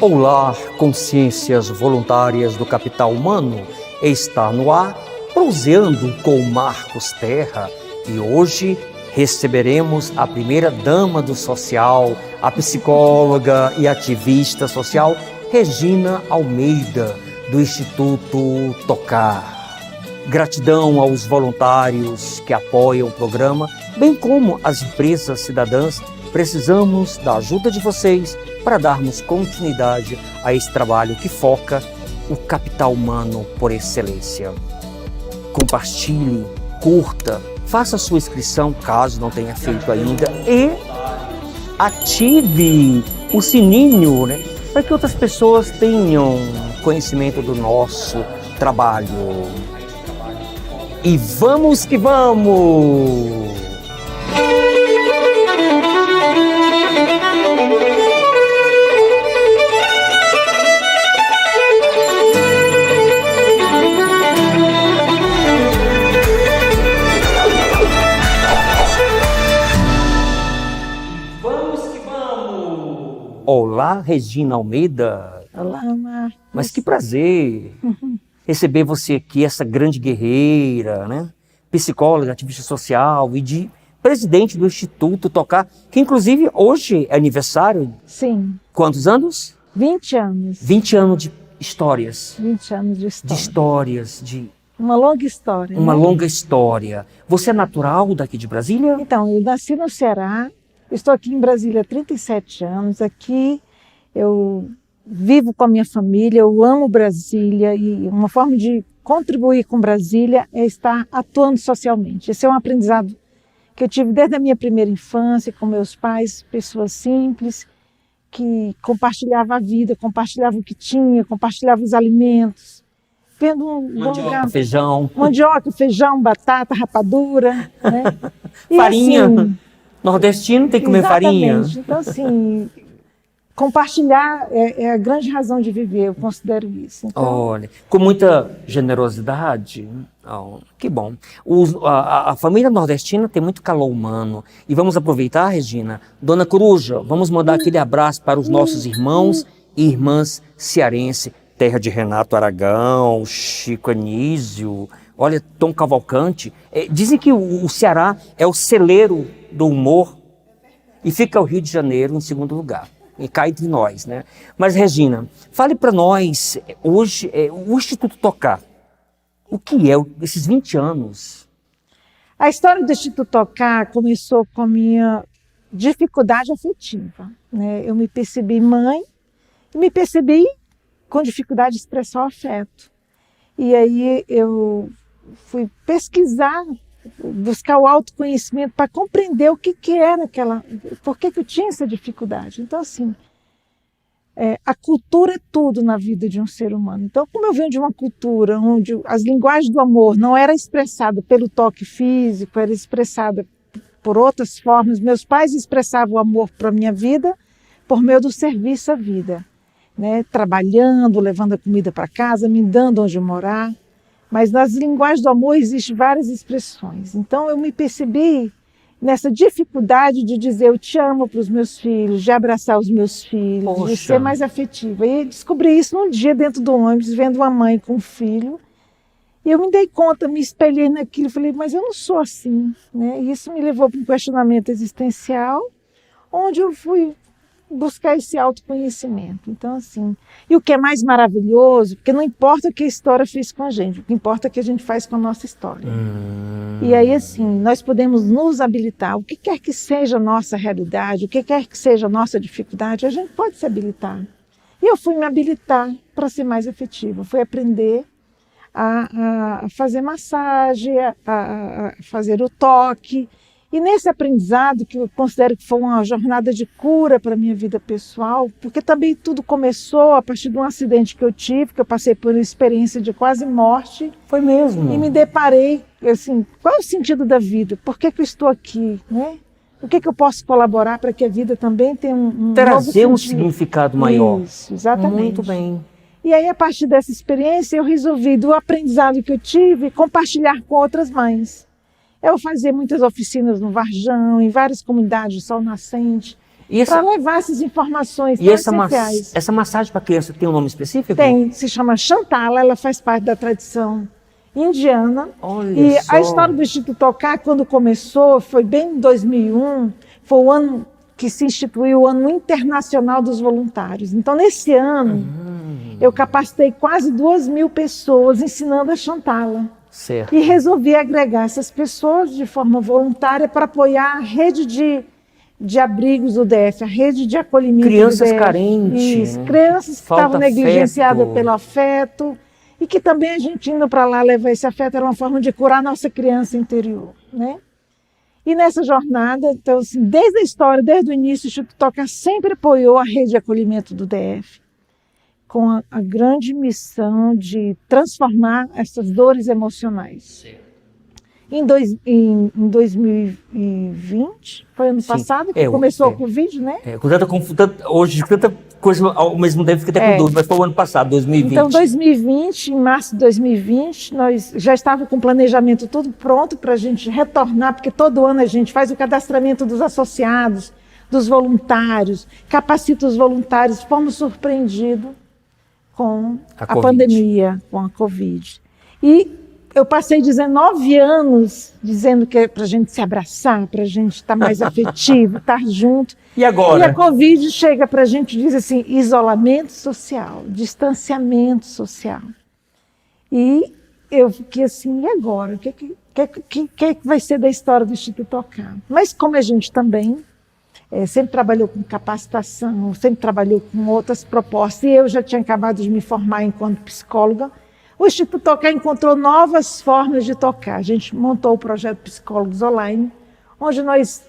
Olá, consciências voluntárias do capital humano, está no ar, proseando com Marcos Terra, e hoje receberemos a primeira dama do social, a psicóloga e ativista social Regina Almeida, do Instituto Tocar. Gratidão aos voluntários que apoiam o programa, bem como às empresas cidadãs. Precisamos da ajuda de vocês para darmos continuidade a esse trabalho que foca o capital humano por excelência. Compartilhe, curta, faça sua inscrição caso não tenha feito ainda e ative o sininho, né, para que outras pessoas tenham conhecimento do nosso trabalho. E vamos que vamos! Olá, Regina Almeida. Olá, Marcos. Mas que prazer receber você aqui, essa grande guerreira, né? Psicóloga, ativista social e presidente do Instituto Tocar, que inclusive hoje é aniversário. Sim. Quantos anos? 20 anos. 20 anos de histórias. 20 anos de história. De histórias, Uma longa história. Uma né? longa história. Você é natural daqui de Brasília? Então, eu nasci no Ceará. Estou aqui em Brasília há 37 anos. Aqui eu vivo com a minha família, eu amo Brasília e uma forma de contribuir com Brasília é estar atuando socialmente. Esse é um aprendizado que eu tive desde a minha primeira infância com meus pais, pessoas simples, que compartilhavam a vida, compartilhavam o que tinha, compartilhavam os alimentos. Vendo Mandioca, feijão. Mandioca, feijão, batata, rapadura. Né? E farinha. Assim, nordestino tem que comer farinha. Então, assim, compartilhar é a grande razão de viver, eu considero isso. Então, olha, com muita generosidade. Oh, que bom. A família nordestina tem muito calor humano. E vamos aproveitar, Regina. Dona Coruja, vamos mandar aquele abraço para os nossos irmãos e irmãs cearenses, terra de Renato Aragão, Chico Anísio, olha, Tom Cavalcante. Dizem que o Ceará é o celeiro do humor e fica o Rio de Janeiro em segundo lugar. E cá entre nós, né? Mas, Regina, fale para nós, hoje, o Instituto Tocar, o que é esses 20 anos? A história do Instituto Tocar começou com a minha dificuldade afetiva. Né? Eu me percebi mãe e me percebi com dificuldade de expressar o afeto. E aí eu fui pesquisar, buscar o autoconhecimento para compreender o que era aquela, por que eu tinha essa dificuldade. Então, assim, a cultura é tudo na vida de um ser humano. Então, como eu venho de uma cultura onde as linguagens do amor não era expressada pelo toque físico, era expressada por outras formas, meus pais expressavam o amor para a minha vida por meio do serviço à vida, né? Trabalhando, levando a comida para casa, me dando onde morar. Mas nas linguagens do amor existem várias expressões. Então eu me percebi nessa dificuldade de dizer eu te amo para os meus filhos, de abraçar os meus filhos, Poxa, de ser mais afetiva. E descobri isso num dia dentro do ônibus, vendo uma mãe com um filho. E eu me dei conta, me espelhei naquilo, falei, mas eu não sou assim. Né? E isso me levou para um questionamento existencial, onde eu fui buscar esse autoconhecimento. Então, assim, e o que é mais maravilhoso, porque não importa o que a história fez com a gente, o que importa é o que a gente faz com a nossa história. E aí, assim, nós podemos nos habilitar, o que quer que seja a nossa realidade, o que quer que seja a nossa dificuldade, a gente pode se habilitar. E eu fui me habilitar para ser mais efetiva, fui aprender a fazer massagem, a fazer o toque. E nesse aprendizado, que eu considero que foi uma jornada de cura para a minha vida pessoal, porque também tudo começou a partir de um acidente que eu tive, que eu passei por uma experiência de quase morte. Foi mesmo? E me deparei, assim, qual é o sentido da vida? Por que eu estou aqui? Né? O que eu posso colaborar para que a vida também tenha trazer um significado maior. Isso, exatamente. Muito bem. E aí, a partir dessa experiência, eu resolvi, do aprendizado que eu tive, compartilhar com outras mães. Eu fazia muitas oficinas no Varjão, em várias comunidades de Sol Nascente. para levar essas informações e tão essenciais. Essa massagem para criança tem um nome específico? Tem, se chama Chantala, ela faz parte da tradição indiana. Olha e só. A história do Instituto Tocar, quando começou, foi bem em 2001, foi o ano que se instituiu o Ano Internacional dos Voluntários. Então, nesse ano, eu capacitei quase 2.000 pessoas ensinando a Chantala. Certo. E resolvi agregar essas pessoas de forma voluntária para apoiar a rede de abrigos do DF, a rede de acolhimento crianças do DF. carentes. Isso, crianças que estavam negligenciadas pelo afeto e que também a gente indo para lá levar esse afeto era uma forma de curar a nossa criança interior, né? E nessa jornada, então, assim, desde a história, desde o início, o Instituto Tocar sempre apoiou a rede de acolhimento do DF, com a grande missão de transformar essas dores emocionais. Sim. Em 2020, foi ano passado que começou o Covid, né? Hoje, tanta coisa ao mesmo tempo, fica até com dúvida, mas foi o ano passado, 2020. Então, 2020, em março de 2020, nós já estávamos com o planejamento tudo pronto para a gente retornar, porque todo ano a gente faz o cadastramento dos associados, dos voluntários, capacita os voluntários, fomos surpreendidos com a pandemia, com a Covid. E eu passei 19 anos dizendo que é para a gente se abraçar, para a gente estar mais afetivo, estar junto. E agora? E a Covid chega para a gente e diz assim, isolamento social, distanciamento social. E eu fiquei assim, e agora? O que vai ser da história do Instituto Tocar? Mas como a gente também sempre trabalhou com capacitação, sempre trabalhou com outras propostas, e eu já tinha acabado de me formar enquanto psicóloga, o Instituto Tocar encontrou novas formas de tocar. A gente montou o projeto Psicólogos Online, onde nós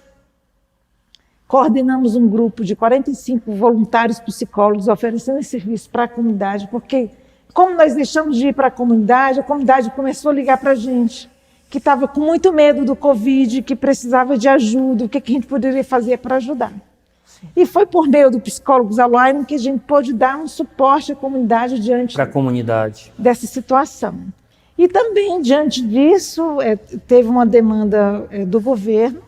coordenamos um grupo de 45 voluntários psicólogos oferecendo esse serviço para a comunidade, porque como nós deixamos de ir para a comunidade começou a ligar para a gente, que estava com muito medo do Covid, que precisava de ajuda, o que a gente poderia fazer para ajudar. E foi por meio do Psicólogos Online que a gente pôde dar um suporte à comunidade diante dessa situação. E também, diante disso, teve uma demanda do governo,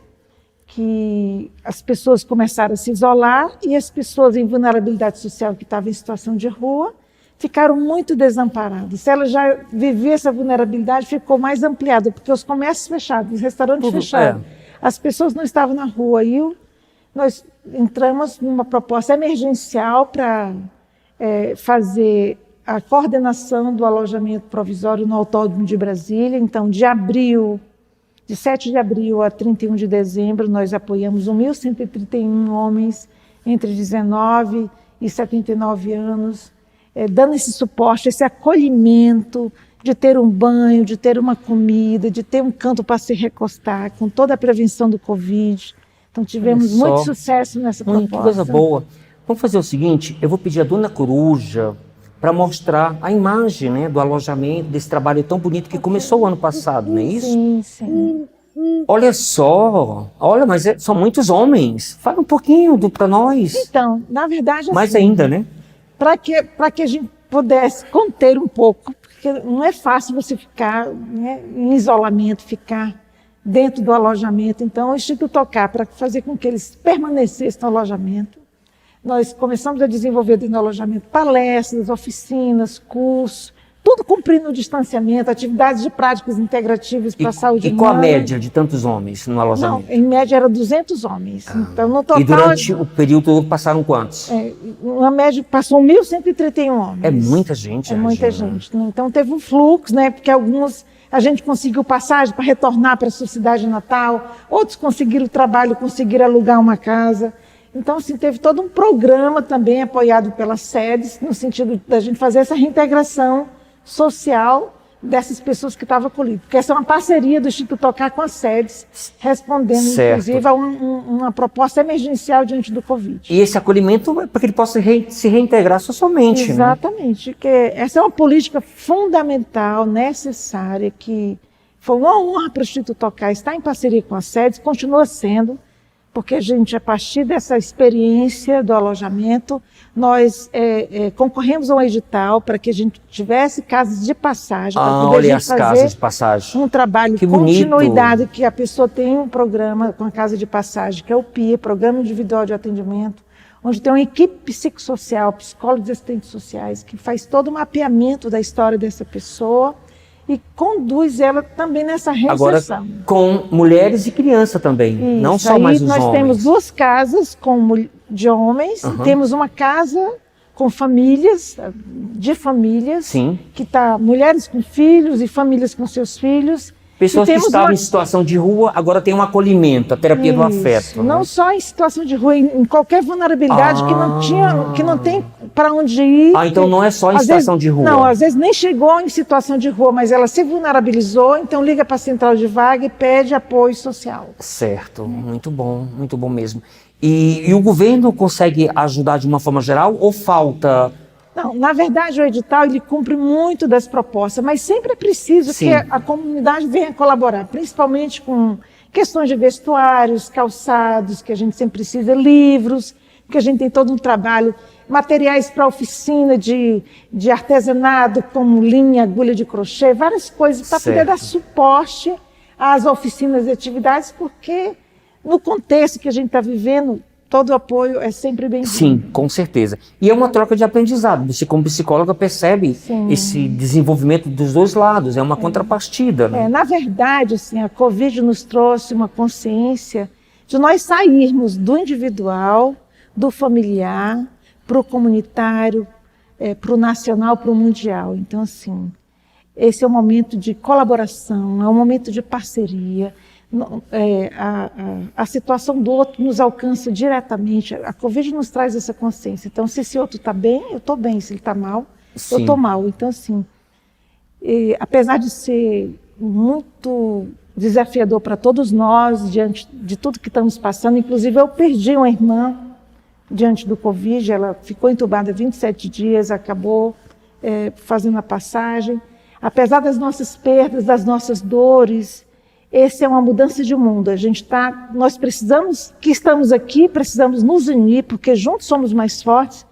que as pessoas começaram a se isolar e as pessoas em vulnerabilidade social que estavam em situação de rua ficaram muito desamparadas. Se ela já vivia essa vulnerabilidade, ficou mais ampliada, porque os comércios fechados, os restaurantes fechados, as pessoas não estavam na rua. E nós entramos numa proposta emergencial para fazer a coordenação do alojamento provisório no Autódromo de Brasília. Então, de 7 de abril a 31 de dezembro, nós apoiamos 1.131 homens entre 19 e 79 anos, dando esse suporte, esse acolhimento de ter um banho, de ter uma comida, de ter um canto para se recostar, com toda a prevenção do Covid. Então tivemos muito sucesso nessa proposta. Muita coisa boa. Vamos fazer o seguinte, eu vou pedir a Dona Coruja para mostrar a imagem, né, do alojamento, desse trabalho tão bonito que começou o ano passado, não é isso? Sim, sim. Olha só, mas são muitos homens. Fala um pouquinho para nós. Então, na verdade... Mais ainda, né? Para que a gente pudesse conter um pouco, porque não é fácil você ficar, né, em isolamento, ficar dentro do alojamento. Então, o Instituto Tocar, para fazer com que eles permanecessem no alojamento, nós começamos a desenvolver dentro do alojamento palestras, oficinas, cursos, tudo cumprindo o distanciamento, atividades de práticas integrativas para a saúde humana. E qual a média de tantos homens no alojamento? Não, em média era 200 homens. Então, no total, e durante o período passaram quantos? Na média passou 1.131 homens. É muita gente. É muita gente. Então teve um fluxo, né? Porque alguns a gente conseguiu passagem para retornar para a sua cidade natal, outros conseguiram trabalho, conseguiram alugar uma casa. Então, assim, teve todo um programa também apoiado pelas sedes, no sentido da gente fazer essa reintegração social dessas pessoas que estavam acolhidas. Porque essa é uma parceria do Instituto Tocar com as sedes, respondendo, inclusive, a uma proposta emergencial diante do Covid. E esse acolhimento é para que ele possa se reintegrar socialmente, Exatamente, né? Porque essa é uma política fundamental, necessária, que foi uma honra para o Instituto Tocar estar em parceria com as sedes, continua sendo, porque a gente, a partir dessa experiência do alojamento, nós concorremos a um edital para que a gente tivesse casas de passagem, para poder olha a as gente casas fazer de passagem. um trabalho Que de bonito. continuidade, que a pessoa tem um programa com a casa de passagem, que é o PIA, Programa Individual de Atendimento, onde tem uma equipe psicossocial, psicólogos e assistentes sociais, que faz todo o mapeamento da história dessa pessoa e conduz ela também nessa reinserção. Agora, com mulheres e crianças também, Isso. não só Aí mais os nós homens. temos 2 casas de homens, e temos uma casa com famílias, de famílias, Sim. que está mulheres com filhos e famílias com seus filhos. Pessoas E que temos estavam em situação de rua, agora tem um acolhimento, a terapia do afeto. Não né? só em situação de rua, em qualquer vulnerabilidade que não tem para onde ir. Então não é só em Às situação vezes- de rua. Não, às vezes nem chegou em situação de rua, mas ela se vulnerabilizou, então liga para a central de vaga e pede apoio social. Certo, muito bom mesmo. E o governo consegue ajudar de uma forma geral ou falta? Não, na verdade, o edital ele cumpre muito das propostas, mas sempre é preciso Sim. que a comunidade venha colaborar, principalmente com questões de vestuários, calçados, que a gente sempre precisa, livros, que a gente tem todo um trabalho, materiais para oficina de artesanato, como linha, agulha de crochê, várias coisas para poder Certo. dar suporte às oficinas e atividades, porque no contexto que a gente está vivendo, todo o apoio é sempre bem-vindo. Sim, com certeza. E é uma troca de aprendizado. Você, como psicóloga, percebe esse desenvolvimento dos dois lados. É uma contrapartida. Né? Na verdade, assim, a Covid nos trouxe uma consciência de nós sairmos do individual, do familiar, para o comunitário, para o nacional, para o mundial. Então, assim, esse é um momento de colaboração, é um momento de parceria. A situação do outro nos alcança diretamente. A Covid nos traz essa consciência. Então, se esse outro está bem, eu estou bem. Se ele está mal, eu estou mal. Então, assim, apesar de ser muito desafiador para todos nós, diante de tudo que estamos passando, inclusive eu perdi uma irmã diante do Covid, ela ficou entubada 27 dias, acabou fazendo a passagem. Apesar das nossas perdas, das nossas dores, essa é uma mudança de mundo. Nós precisamos, que estamos aqui, precisamos nos unir, porque juntos somos mais fortes,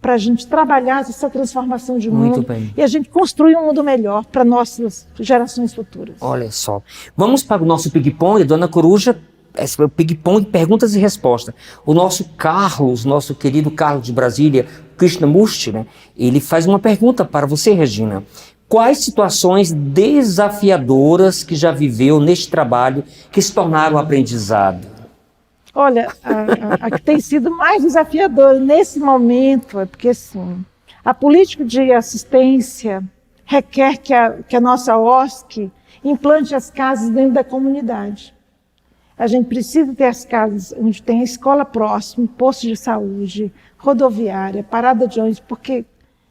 para a gente trabalhar essa transformação de mundo. Muito bem. E a gente construir um mundo melhor para nossas gerações futuras. Olha só. Vamos para o nosso ping-pong, Dona Coruja. Esse é o ping-pong, perguntas e respostas. O nosso Carlos, nosso querido Carlos de Brasília, Krishnamurti, né? Ele faz uma pergunta para você, Regina. Quais situações desafiadoras que já viveu neste trabalho que se tornaram aprendizado? Olha, a que tem sido mais desafiadora nesse momento é porque, assim, a política de assistência requer que a nossa OSC implante as casas dentro da comunidade. A gente precisa ter as casas onde tem a escola próxima, posto de saúde, rodoviária, parada de ônibus, porque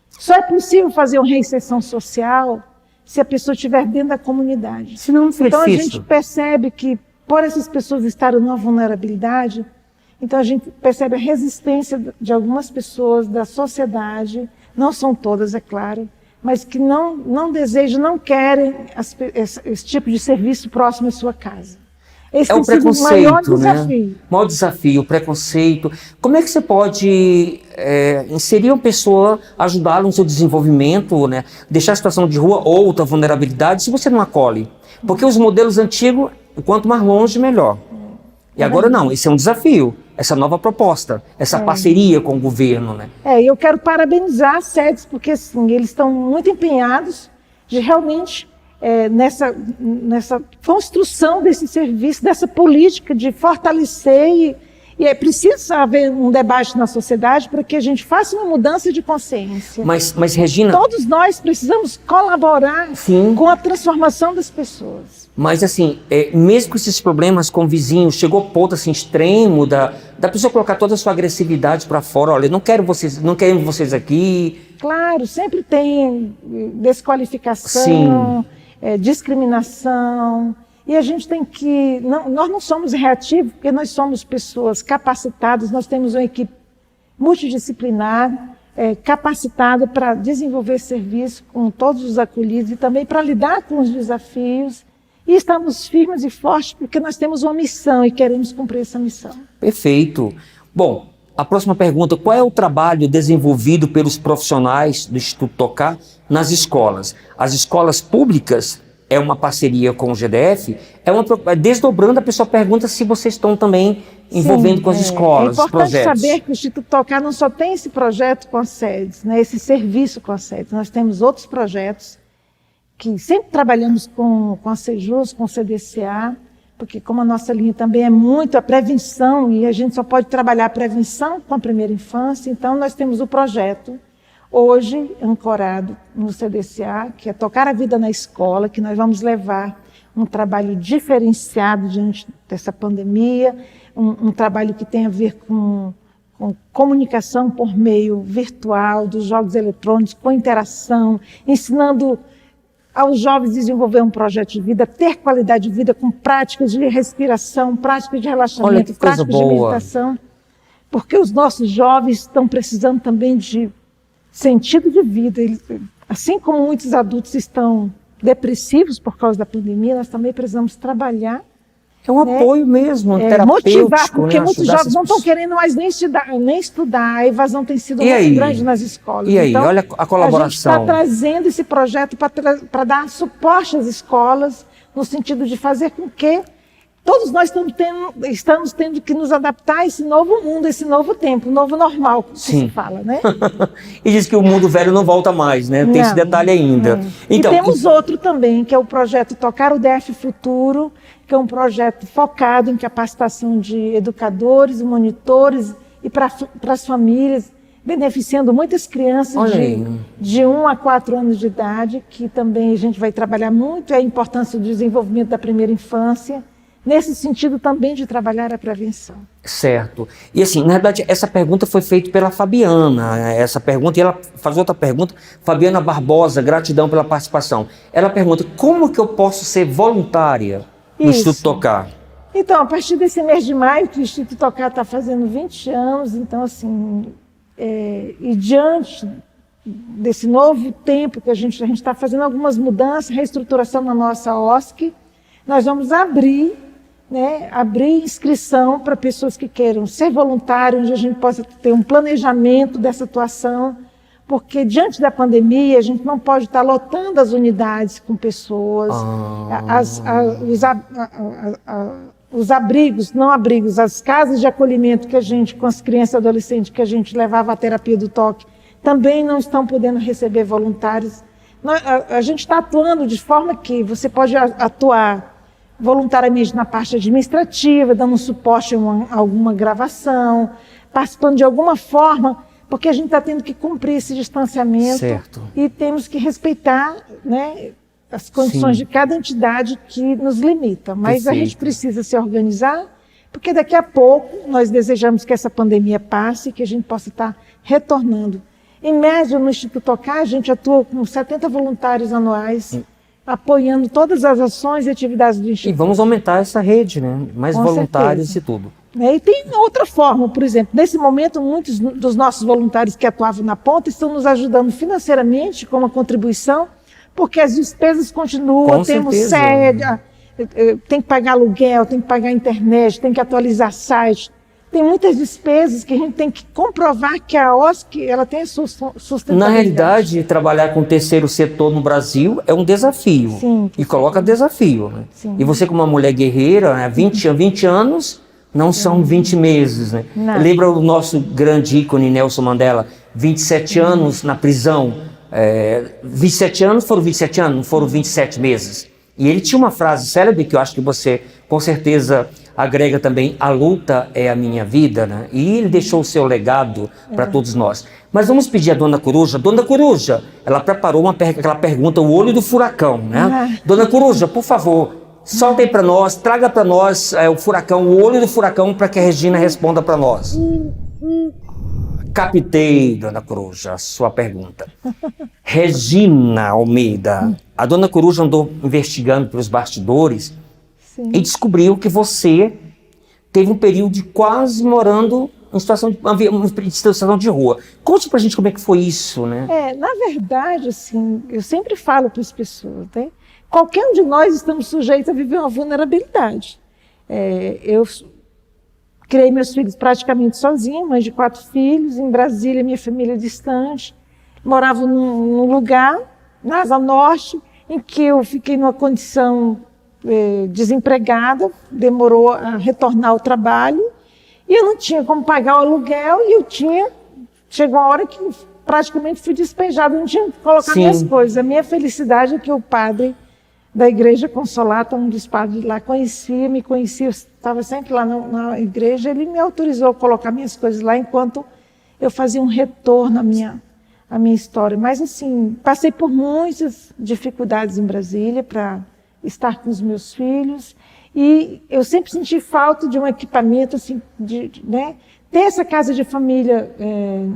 só é possível fazer uma reinserção social se a pessoa estiver dentro da comunidade. Se não for Então a difícil. gente percebe que, por essas pessoas estarem numa vulnerabilidade, então a gente percebe a resistência de algumas pessoas da sociedade, não são todas, é claro, mas que não desejam, não querem esse tipo de serviço próximo à sua casa. Esse É tem o sido o maior preconceito, né? desafio. O maior desafio, o preconceito. Como é que você pode inserir uma pessoa, ajudá-la no seu desenvolvimento, né? Deixar a situação de rua ou outra vulnerabilidade se você não acolhe? Porque os modelos antigos, quanto mais longe, melhor. E agora não, esse é um desafio, essa nova proposta, essa parceria com o governo, né? Eu quero parabenizar as sedes, porque assim, eles estão muito empenhados de realmente nessa construção desse serviço, dessa política de fortalecer e é preciso haver um debate na sociedade para que a gente faça uma mudança de consciência. Mas Regina... Todos nós precisamos colaborar Sim. com a transformação das pessoas. Mas assim, mesmo com esses problemas com vizinhos, chegou ao ponto assim, extremo da pessoa colocar toda a sua agressividade para fora. Olha, não queremos vocês aqui. Claro, sempre tem desqualificação, discriminação. E a gente tem que... nós não somos reativos, porque nós somos pessoas capacitadas, nós temos uma equipe multidisciplinar, capacitada para desenvolver serviço com todos os acolhidos e também para lidar com os desafios. E estamos firmes e fortes porque nós temos uma missão e queremos cumprir essa missão. Perfeito. Bom, a próxima pergunta: qual é o trabalho desenvolvido pelos profissionais do Instituto Tocar nas escolas? As escolas públicas é uma parceria com o GDF? Desdobrando, a pessoa pergunta se vocês estão também envolvendo com as escolas, é importante projetos. saber que o Instituto Tocar não só tem esse projeto com as sedes, né, esse serviço com as sedes. Nós temos outros projetos que sempre trabalhamos com a Sejus, com o CDCA, porque como a nossa linha também é muito a prevenção, e a gente só pode trabalhar a prevenção com a primeira infância, então nós temos o projeto, hoje ancorado no CDCA, que é Tocar a Vida na Escola, que nós vamos levar um trabalho diferenciado diante dessa pandemia, um trabalho que tem a ver com comunicação por meio virtual, dos jogos eletrônicos, com interação, ensinando aos jovens desenvolver um projeto de vida, ter qualidade de vida com práticas de respiração, práticas de relaxamento, práticas de meditação, porque os nossos jovens estão precisando também de sentido de vida. Assim como muitos adultos estão depressivos por causa da pandemia, nós também precisamos trabalhar. É um apoio mesmo, terapêutico. Motivar, porque muitos jovens não estão querendo mais nem estudar. A evasão tem sido muito grande nas escolas. E aí, então, olha a colaboração. A gente está trazendo esse projeto para dar suporte às escolas, no sentido de fazer com que todos nós estamos tendo que nos adaptar a esse novo mundo, esse novo tempo, o novo normal, como se fala, né? E diz que o mundo velho não volta mais, né? Tem esse detalhe ainda. Então, e temos outro também, que é o projeto Tocar o DF Futuro, que é um projeto focado em capacitação de educadores, monitores e para as famílias, beneficiando muitas crianças de 1 a 4 anos de idade, que também a gente vai trabalhar muito a importância do desenvolvimento da primeira infância, nesse sentido também de trabalhar a prevenção. Certo. E assim, na verdade, essa pergunta foi feita pela Fabiana, essa pergunta, e ela faz outra pergunta, Fabiana Barbosa, gratidão pela participação. Ela pergunta: como que eu posso ser voluntária no Instituto Tocar? Então, a partir desse mês de maio, que o Instituto Tocar está fazendo 20 anos, então assim, e diante desse novo tempo que a gente está fazendo algumas mudanças, reestruturação na nossa OSC, nós vamos abrir inscrição para pessoas que queiram ser voluntários, onde a gente possa ter um planejamento dessa atuação, porque diante da pandemia a gente não pode estar lotando as unidades com pessoas, os abrigos, não abrigos, as casas de acolhimento que a gente, com as crianças e adolescentes que a gente levava à terapia do toque, também não estão podendo receber voluntários. A gente está atuando de forma que você pode atuar voluntariamente na parte administrativa, dando suporte a alguma gravação, participando de alguma forma, porque a gente está tendo que cumprir esse distanciamento e temos que respeitar, né, as condições de cada entidade que nos limita. Mas a gente precisa se organizar, porque daqui a pouco nós desejamos que essa pandemia passe e que a gente possa estar retornando. Em média, no Instituto Tocar, a gente atua com 70 voluntários anuais, apoiando todas as ações e atividades do Instituto. E vamos aumentar essa rede, né? Mais voluntários e tudo. E tem outra forma, por exemplo, nesse momento muitos dos nossos voluntários que atuavam na ponta estão nos ajudando financeiramente com uma contribuição, porque as despesas continuam, temos sede, tem que pagar aluguel, tem que pagar internet, tem que atualizar site. Tem muitas despesas que a gente tem que comprovar que a OSC ela tem a sua sustentabilidade. Na realidade, trabalhar com o terceiro setor no Brasil é um desafio. E coloca desafio. Né? E você, como uma mulher guerreira, né, 20 anos não são 20 meses. Né? Lembra o nosso grande ícone Nelson Mandela, 27 anos na prisão. 27 anos foram 27 anos, não foram 27 meses. E ele tinha uma frase célebre que eu acho que você, com certeza, agrega também: a luta é a minha vida, né? E ele deixou o seu legado para todos nós. Mas vamos pedir à Dona Coruja. Dona Coruja, ela preparou aquela pergunta, o olho do furacão, né? Dona Coruja, por favor, solta aí para nós, traga para nós o furacão, o olho do furacão, para que a Regina responda para nós. Captei, Dona Coruja, a sua pergunta. Regina Almeida, a Dona Coruja andou investigando pelos bastidores e descobriu que você teve um período de quase morando em situação de rua. Conte pra gente como é que foi isso, né? Na verdade, assim, eu sempre falo para as pessoas, né? qualquer um de nós estamos sujeitos a viver uma vulnerabilidade. Eu criei meus filhos praticamente sozinha, mãe de 4 filhos, em Brasília, minha família distante. Morava num lugar, na Asa Norte, em que eu fiquei numa condição desempregada, demorou a retornar ao trabalho, e eu não tinha como pagar o aluguel, e chegou uma hora que praticamente fui despejada, não tinha como colocar minhas coisas. A minha felicidade é que o padre da Igreja Consolata, um dos padres lá, me conhecia, eu estava sempre lá na igreja, ele me autorizou a colocar minhas coisas lá enquanto eu fazia um retorno à minha história. Mas assim, passei por muitas dificuldades em Brasília para estar com os meus filhos, e eu sempre senti falta de um equipamento, assim, né? Ter essa casa de família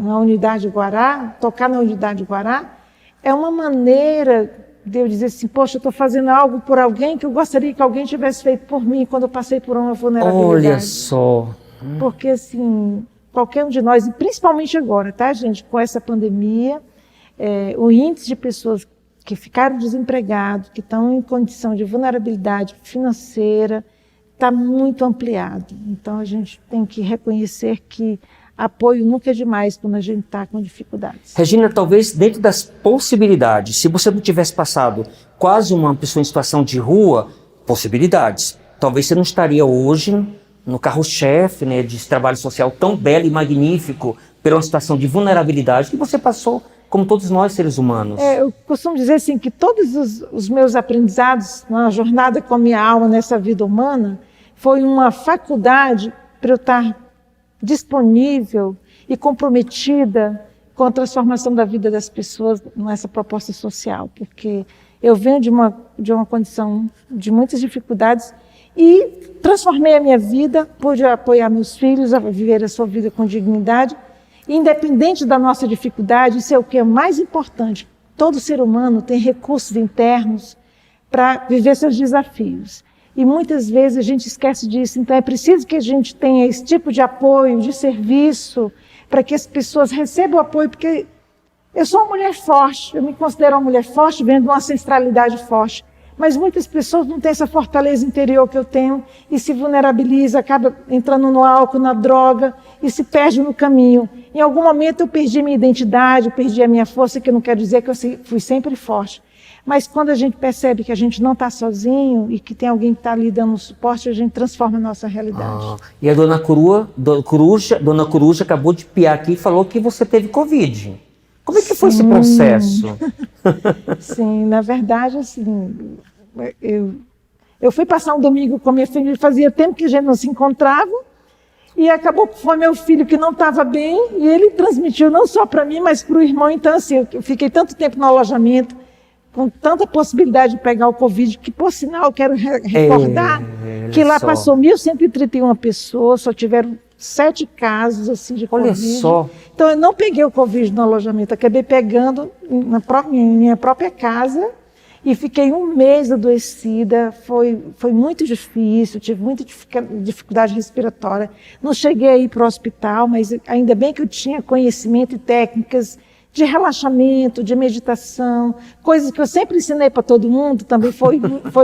na Unidade Guará, tocar na Unidade Guará, é uma maneira de eu dizer assim, poxa, eu estou fazendo algo por alguém que eu gostaria que alguém tivesse feito por mim quando eu passei por uma vulnerabilidade. Olha só. Porque assim, qualquer um de nós, e principalmente agora, tá, gente, com essa pandemia, o índice de pessoas que ficaram desempregados, que estão em condição de vulnerabilidade financeira, está muito ampliado. Então a gente tem que reconhecer que apoio nunca é demais quando a gente está com dificuldades. Regina, talvez dentro das possibilidades, se você não tivesse passado quase uma pessoa em situação de rua, possibilidades. Talvez você não estaria hoje no carro-chefe, né, de trabalho social tão belo e magnífico pela uma situação de vulnerabilidade que você passou, como todos nós seres humanos. Eu costumo dizer assim que todos os meus aprendizados na jornada com a minha alma nessa vida humana foi uma faculdade para eu estar disponível e comprometida com a transformação da vida das pessoas nessa proposta social, porque eu venho de uma condição de muitas dificuldades e transformei a minha vida, pude apoiar meus filhos a viver a sua vida com dignidade, independente da nossa dificuldade. Isso é o que é mais importante. Todo ser humano tem recursos internos para viver seus desafios. E muitas vezes a gente esquece disso. Então é preciso que a gente tenha esse tipo de apoio, de serviço, para que as pessoas recebam o apoio, porque eu sou uma mulher forte, eu me considero uma mulher forte, venho de uma ancestralidade forte. Mas muitas pessoas não têm essa fortaleza interior que eu tenho e se vulnerabiliza, acaba entrando no álcool, na droga e se perde no caminho. Em algum momento eu perdi minha identidade, eu perdi a minha força, que eu não quero dizer que eu fui sempre forte. Mas quando a gente percebe que a gente não está sozinho e que tem alguém que está ali dando um suporte, a gente transforma a nossa realidade. E a dona Coruja acabou de piar aqui e falou que você teve Covid. Como é que foi esse processo? Sim, na verdade, assim, eu fui passar um domingo com a minha filha, fazia tempo que a gente não se encontrava, e acabou que foi meu filho que não estava bem, e ele transmitiu não só para mim, mas para o irmão. Então, assim, eu fiquei tanto tempo no alojamento, com tanta possibilidade de pegar o Covid, que, por sinal, eu quero recordar que lá passou 1.131 pessoas, só tiveram 7 casos assim, de Covid. Olha só. Então, eu não peguei o Covid no alojamento, acabei pegando em minha própria casa e fiquei um mês adoecida. Foi muito difícil, tive muita dificuldade respiratória. Não cheguei a ir para o hospital, mas ainda bem que eu tinha conhecimento e técnicas de relaxamento, de meditação, coisas que eu sempre ensinei para todo mundo, também foi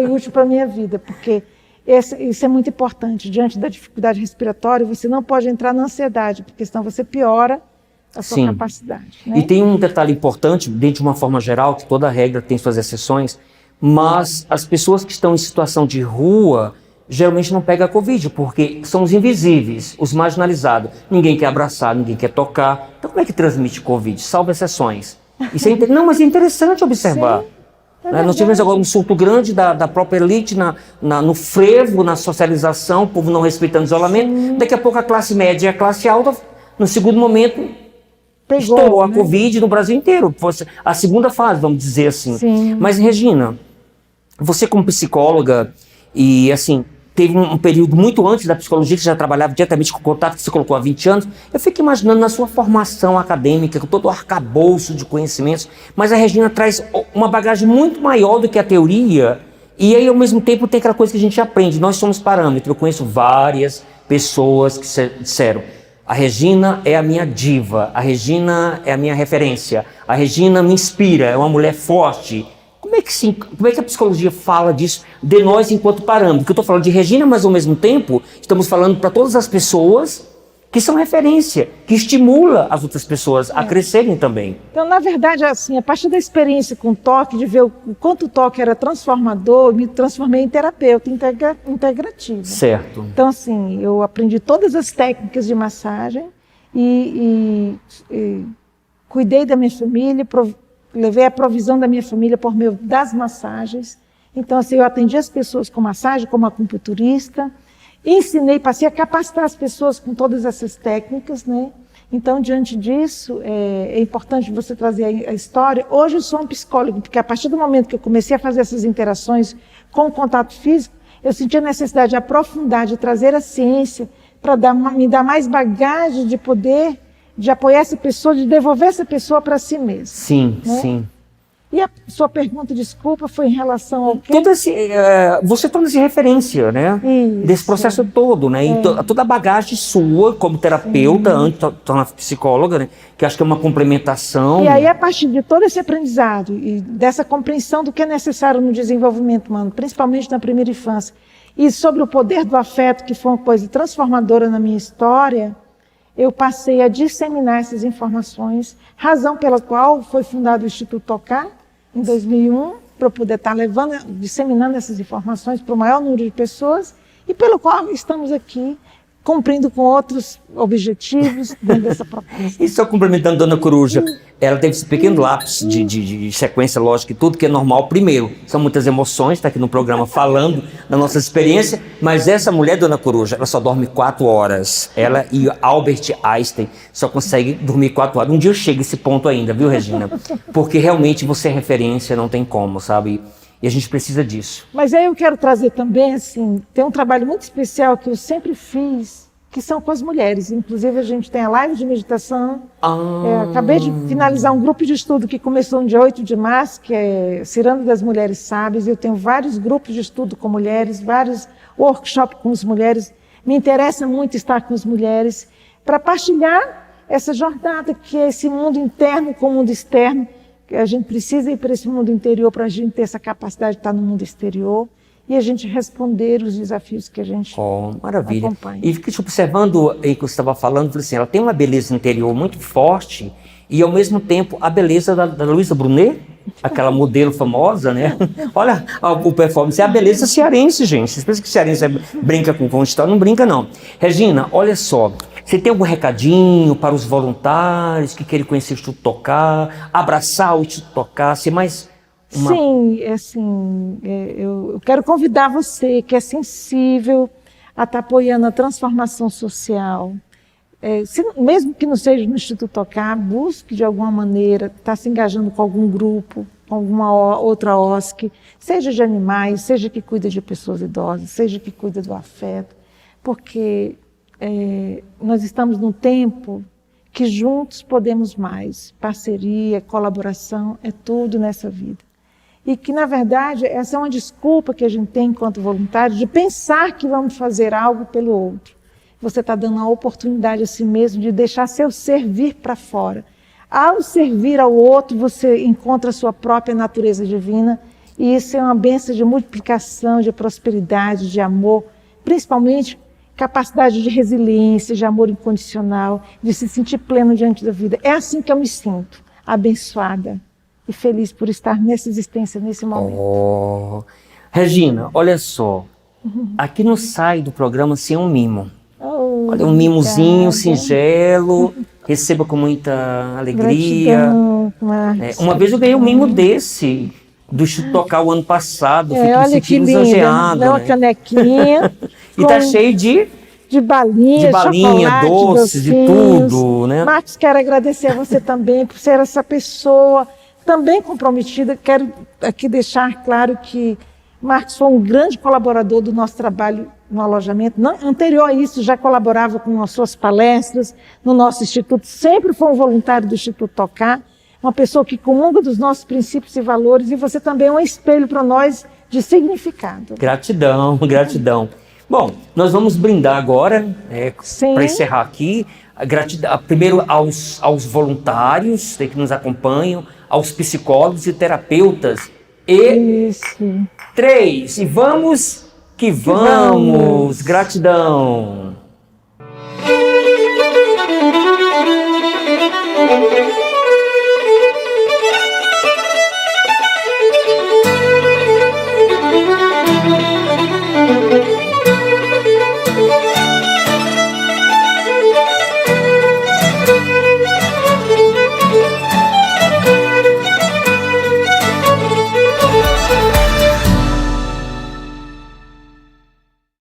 útil para a minha vida, porque isso é muito importante. Diante da dificuldade respiratória, você não pode entrar na ansiedade, porque senão você piora a sua capacidade. Né? E tem um detalhe importante, dentro de uma forma geral, que toda regra tem suas exceções, mas as pessoas que estão em situação de rua geralmente não pegam a Covid, porque são os invisíveis, os marginalizados. Ninguém quer abraçar, ninguém quer tocar. Então como é que transmite Covid? Salvo exceções. Isso não, mas é interessante observar. Sim, Nós tivemos agora um surto grande da própria elite no frevo, na socialização, o povo não respeitando o isolamento. Sim. Daqui a pouco a classe média e a classe alta, no segundo momento, estourou a Covid no Brasil inteiro. A segunda fase, vamos dizer assim. Sim. Mas, Regina, você como psicóloga, e assim, teve um período muito antes da psicologia, que já trabalhava diretamente com contato, que você colocou há 20 anos. Eu fico imaginando na sua formação acadêmica, com todo o arcabouço de conhecimentos, mas a Regina traz uma bagagem muito maior do que a teoria, e aí ao mesmo tempo tem aquela coisa que a gente aprende, nós somos parâmetros. Eu conheço várias pessoas que disseram: a Regina é a minha diva, a Regina é a minha referência, a Regina me inspira, é uma mulher forte. Como como é que sim, como é que a psicologia fala disso de nós enquanto parâmetro? Porque eu estou falando de Regina, mas ao mesmo tempo estamos falando para todas as pessoas que são referência, que estimula as outras pessoas a crescerem também. Então, na verdade, assim, a partir da experiência com o toque, de ver o quanto o toque era transformador, eu me transformei em terapeuta integrativa. Certo. Então, assim, eu aprendi todas as técnicas de massagem e cuidei da minha família, levei a provisão da minha família por meio das massagens. Então, assim, eu atendi as pessoas com massagem, como acupunturista, ensinei, passei a capacitar as pessoas com todas essas técnicas, né? Então, diante disso, é importante você trazer a história. Hoje eu sou um psicólogo, porque a partir do momento que eu comecei a fazer essas interações com o contato físico, eu senti a necessidade de aprofundar, de trazer a ciência para me dar mais bagagem de poder, de apoiar essa pessoa, de devolver essa pessoa para si mesma. Sim, né? sim. E a sua pergunta, desculpa, foi em relação ao quê? Você torna-se referência, né? Isso. Desse processo todo, né? E toda a bagagem sua como terapeuta, antes de tornar psicóloga, né? Que acho que é uma complementação. E aí, a partir de todo esse aprendizado e dessa compreensão do que é necessário no desenvolvimento humano, principalmente na primeira infância, e sobre o poder do afeto, que foi uma coisa transformadora na minha história, eu passei a disseminar essas informações, razão pela qual foi fundado o Instituto Tocar, em 2001, para eu poder estar disseminando essas informações para o maior número de pessoas, e pelo qual estamos aqui, cumprindo com outros objetivos dentro dessa proposta. E só complementando a Dona Coruja, ela teve esse pequeno lapso de sequência lógica e tudo, que é normal. Primeiro, são muitas emoções, está aqui no programa falando da nossa experiência, mas essa mulher, Dona Coruja, ela só dorme 4 horas. Ela e Albert Einstein só conseguem dormir 4 horas. Um dia eu chego a esse ponto ainda, viu, Regina? Porque realmente você é referência, não tem como, sabe? E a gente precisa disso. Mas aí eu quero trazer também, assim, tem um trabalho muito especial que eu sempre fiz, que são com as mulheres. Inclusive, a gente tem a live de meditação. Acabei de finalizar um grupo de estudo que começou no dia 8 de março, que é Ciranda das Mulheres Sábias. Eu tenho vários grupos de estudo com mulheres, vários workshops com as mulheres. Me interessa muito estar com as mulheres para partilhar essa jornada, que é esse mundo interno com o mundo externo. A gente precisa ir para esse mundo interior para a gente ter essa capacidade de estar no mundo exterior e a gente responder os desafios que a gente maravilha. acompanha. E fiquei te observando aí que você estava falando, falei assim, ela tem uma beleza interior muito forte e ao mesmo tempo a beleza da Luísa Brunet, aquela modelo famosa, né? Olha o performance, é a beleza cearense, gente. Vocês pensam que cearense brinca com história? Não brinca, não. Regina, olha só. Você tem algum recadinho para os voluntários que querem conhecer o Instituto Tocar, abraçar o Instituto Tocar, ser mais uma... Sim, assim, eu quero convidar você que é sensível a estar apoiando a transformação social. Mesmo que não seja no Instituto Tocar, busque de alguma maneira estar se engajando com algum grupo, com alguma outra OSC, seja de animais, seja que cuida de pessoas idosas, seja que cuida do afeto, porque nós estamos num tempo que juntos podemos mais. Parceria, colaboração, é tudo nessa vida. E que, na verdade, essa é uma desculpa que a gente tem enquanto voluntário de pensar que vamos fazer algo pelo outro. Você está dando a oportunidade a si mesmo de deixar seu ser vir para fora. Ao servir ao outro, você encontra a sua própria natureza divina e isso é uma bênção de multiplicação, de prosperidade, de amor, principalmente capacidade de resiliência, de amor incondicional, de se sentir pleno diante da vida. É assim que eu me sinto, abençoada e feliz por estar nessa existência, nesse momento. Regina, olha só, aqui não sai do programa sem um mimo. Olha, um mimozinho singelo, receba com muita alegria. Gratidão, uma vez eu ganhei um mimo desse, do Instituto Tocar o ano passado, fiquei me sentindo lisonjeado. Uma canequinha. E tá cheio de balinha, doces, de tudo, né? Marcos, quero agradecer a você também por ser essa pessoa também comprometida. Quero aqui deixar claro que Marcos foi um grande colaborador do nosso trabalho no alojamento. Anterior a isso, já colaborava com as suas palestras no nosso instituto. Sempre foi um voluntário do Instituto Tocar. Uma pessoa que comunga dos nossos princípios e valores. E você também é um espelho para nós de significado. Gratidão, gratidão. Bom, nós vamos brindar agora, para encerrar aqui, gratidão, primeiro aos voluntários que nos acompanham, aos psicólogos e terapeutas e Isso. 3. E vamos que vamos. Gratidão.